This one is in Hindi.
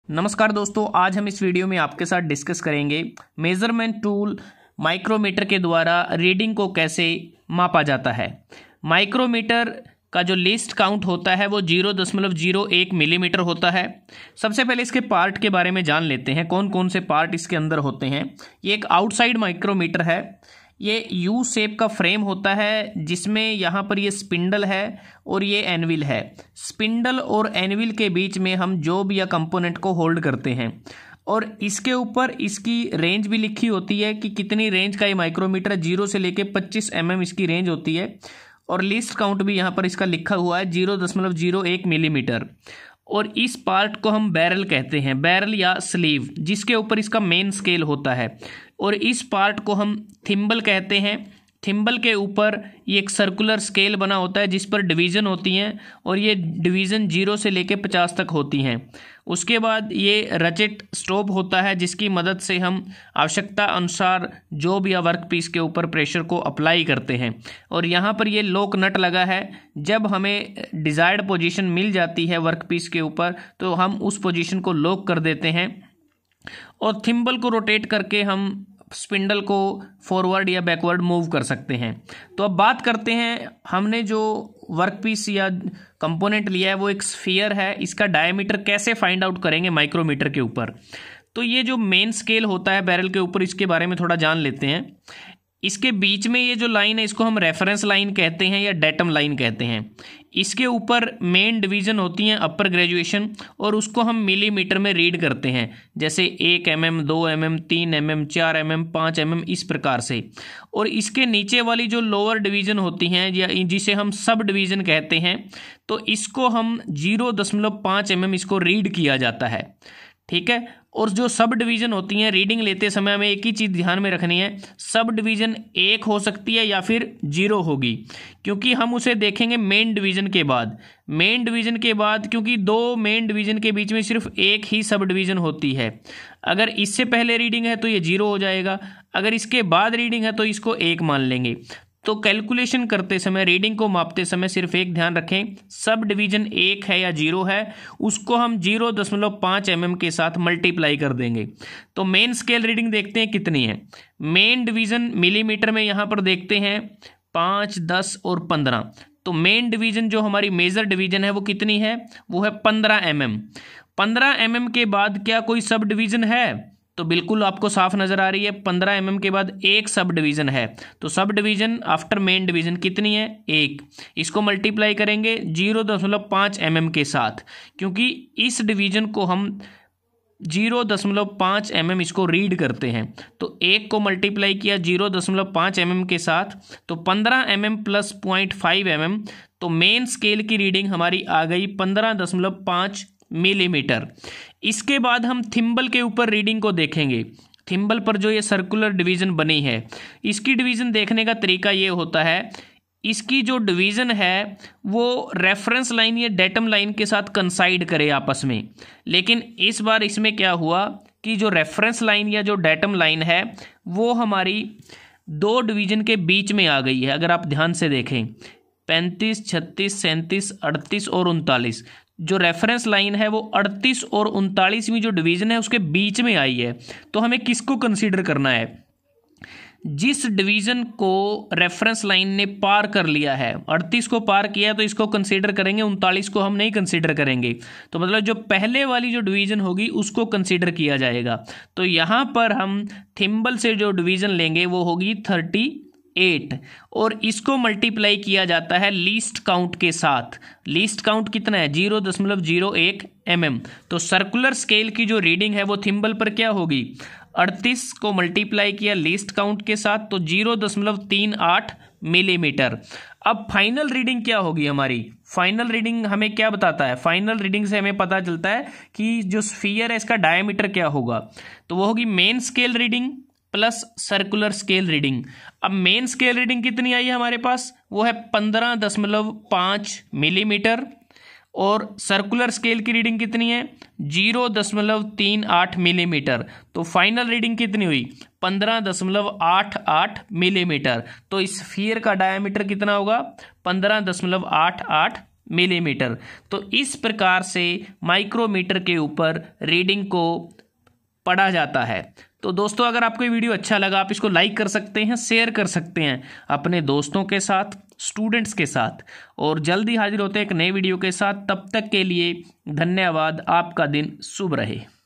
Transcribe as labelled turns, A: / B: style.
A: नमस्कार दोस्तों, आज हम इस वीडियो में आपके साथ डिस्कस करेंगे मेजरमेंट टूल माइक्रोमीटर के द्वारा रीडिंग को कैसे मापा जाता है। माइक्रोमीटर का जो लीस्ट काउंट होता है वो 0.01 मिलीमीटर होता है। सबसे पहले इसके पार्ट के बारे में जान लेते हैं, कौन कौन से पार्ट इसके अंदर होते हैं। ये एक आउटसाइड माइक्रोमीटर है। ये यू शेप का फ्रेम होता है जिसमें यहाँ पर ये स्पिंडल है और ये एनविल है। स्पिंडल और एनविल के बीच में हम जॉब या कंपोनेंट को होल्ड करते हैं और इसके ऊपर इसकी रेंज भी लिखी होती है कि कितनी रेंज का ये माइक्रोमीटर है। 0 से लेके 25 mm इसकी रेंज होती है और लीस्ट काउंट भी यहाँ पर इसका लिखा हुआ है 0.01 मिलीमीटर। और इस पार्ट को हम बैरल कहते हैं, बैरल या स्लीव, जिसके ऊपर इसका मेन स्केल होता है। और इस पार्ट को हम थिम्बल कहते हैं। थिम्बल के ऊपर ये एक सर्कुलर स्केल बना होता है जिस पर डिवीज़न होती हैं और ये डिवीज़न 0 से लेके 50 तक होती हैं। उसके बाद ये रचेट स्टॉप होता है जिसकी मदद से हम आवश्यकता अनुसार जॉब या वर्क पीस के ऊपर प्रेशर को अप्लाई करते हैं। और यहाँ पर ये लॉक नट लगा है। जब हमें डिज़ायर्ड पोजीशन मिल जाती है वर्क पीस के ऊपर तो हम उस पोजीशन को लॉक कर देते हैं और थिम्बल को रोटेट करके हम स्पिंडल को फॉरवर्ड या बैकवर्ड मूव कर सकते हैं। तो अब बात करते हैं, हमने जो वर्कपीस या कंपोनेंट लिया है वो एक स्फीयर है। इसका डायमीटर कैसे फाइंड आउट करेंगे माइक्रोमीटर के ऊपर। तो ये जो मेन स्केल होता है बैरल के ऊपर, इसके बारे में थोड़ा जान लेते हैं। इसके बीच में ये जो लाइन है इसको हम रेफरेंस लाइन कहते हैं या डेटम लाइन कहते हैं। इसके ऊपर मेन डिवीज़न होती हैं अपर ग्रेजुएशन और उसको हम मिलीमीटर में रीड करते हैं, जैसे 1 mm, 2 mm, 3 mm, 4 mm, 5 mm, इस प्रकार से। और इसके नीचे वाली जो लोअर डिवीज़न होती हैं या जिसे हम सब डिवीज़न कहते हैं, तो इसको हम 0.5 mm इसको रीड किया जाता है, ठीक है। और जो सब डिवीज़न होती हैं, रीडिंग लेते समय हमें एक ही चीज़ ध्यान में रखनी है, सब डिवीज़न 1 हो सकती है या फिर 0 होगी, क्योंकि हम उसे देखेंगे मेन डिवीज़न के बाद। मेन डिवीज़न के बाद क्योंकि 2 मेन डिवीज़न के बीच में सिर्फ एक ही सब डिवीज़न होती है। अगर इससे पहले रीडिंग है तो ये 0 हो जाएगा, अगर इसके बाद रीडिंग है तो इसको 1 मान लेंगे। तो कैलकुलेशन करते समय, रीडिंग को मापते समय सिर्फ एक ध्यान रखें, सब डिवीज़न 1 है या 0 है, उसको हम 0.5 mm के साथ मल्टीप्लाई कर देंगे। तो मेन स्केल रीडिंग देखते हैं कितनी है। मेन डिवीज़न मिलीमीटर में यहाँ पर देखते हैं 5, 10 और 15। तो मेन डिवीज़न जो हमारी मेजर डिवीज़न है वो कितनी है, वो है 15 mm। 15 mm के बाद क्या कोई सब डिवीज़न है? तो बिल्कुल आपको साफ नज़र आ रही है, 15 mm के बाद एक सब डिवीज़न है। तो sub division after main division कितनी है? 1। इसको मल्टीप्लाई करेंगे 0.5 mm के साथ, क्योंकि इस डिवीज़न को हम 0.5 mm इसको रीड करते हैं। तो 1 को मल्टीप्लाई किया 0.5 mm के साथ, तो 15 mm प्लस 0.5 mm, तो मेन स्केल की रीडिंग हमारी आ गई 15.5 मिलीमीटर। इसके बाद हम थिम्बल के ऊपर रीडिंग को देखेंगे। थिम्बल पर जो ये सर्कुलर डिवीज़न बनी है, इसकी डिवीज़न देखने का तरीका ये होता है, इसकी जो डिवीज़न है वो रेफरेंस लाइन या डेटम लाइन के साथ कंसाइड करे आपस में। लेकिन इस बार इसमें क्या हुआ कि जो रेफरेंस लाइन या जो डेटम लाइन है वो हमारी 2 डिवीज़न के बीच में आ गई है। अगर आप ध्यान से देखें, 35, 36, 37, 38 और 39, जो रेफरेंस लाइन है वो 38 और 39वीं जो डिवीज़न है उसके बीच में आई है। तो हमें किसको कंसीडर करना है? जिस डिवीज़न को रेफरेंस लाइन ने पार कर लिया है, 38 को पार किया तो इसको कंसीडर करेंगे, 39 को हम नहीं कंसीडर करेंगे। तो मतलब जो पहले वाली जो डिवीज़न होगी उसको कंसीडर किया जाएगा। तो यहाँ पर हम थिम्बल से जो डिवीज़न लेंगे वो होगी 38 और इसको मल्टीप्लाई किया जाता है लीस्ट काउंट के साथ। लीस्ट काउंट कितना है? 0.01 mm। तो सर्कुलर स्केल की जो रीडिंग है वो थिम्बल पर क्या होगी? 38 को मल्टीप्लाई किया लीस्ट काउंट के साथ, तो 0.38 मिलीमीटर। अब फाइनल रीडिंग क्या होगी हमारी? फाइनल रीडिंग हमें क्या बताता है? फाइनल रीडिंग से हमें पता चलता है कि जो स्फीयर है इसका डायमीटर क्या होगा। तो वो होगी main scale reading plus circular scale reading. अब मेन स्केल रीडिंग कितनी आई है हमारे पास? वो है 15.5 मिलीमीटर और सर्कुलर स्केल की रीडिंग कितनी है? 0.38 मिलीमीटर। तो फाइनल रीडिंग कितनी हुई? 15.88 मिलीमीटर। तो इस स्फीयर का डायमीटर कितना होगा? 15.88 मिलीमीटर। तो इस प्रकार से माइक्रोमीटर के ऊपर रीडिंग को पढ़ा जाता है। तो दोस्तों, अगर आपको ये वीडियो अच्छा लगा, आप इसको लाइक कर सकते हैं, शेयर कर सकते हैं अपने दोस्तों के साथ, स्टूडेंट्स के साथ, और जल्दी हाजिर होते हैं एक नए वीडियो के साथ। तब तक के लिए धन्यवाद। आपका दिन शुभ रहे।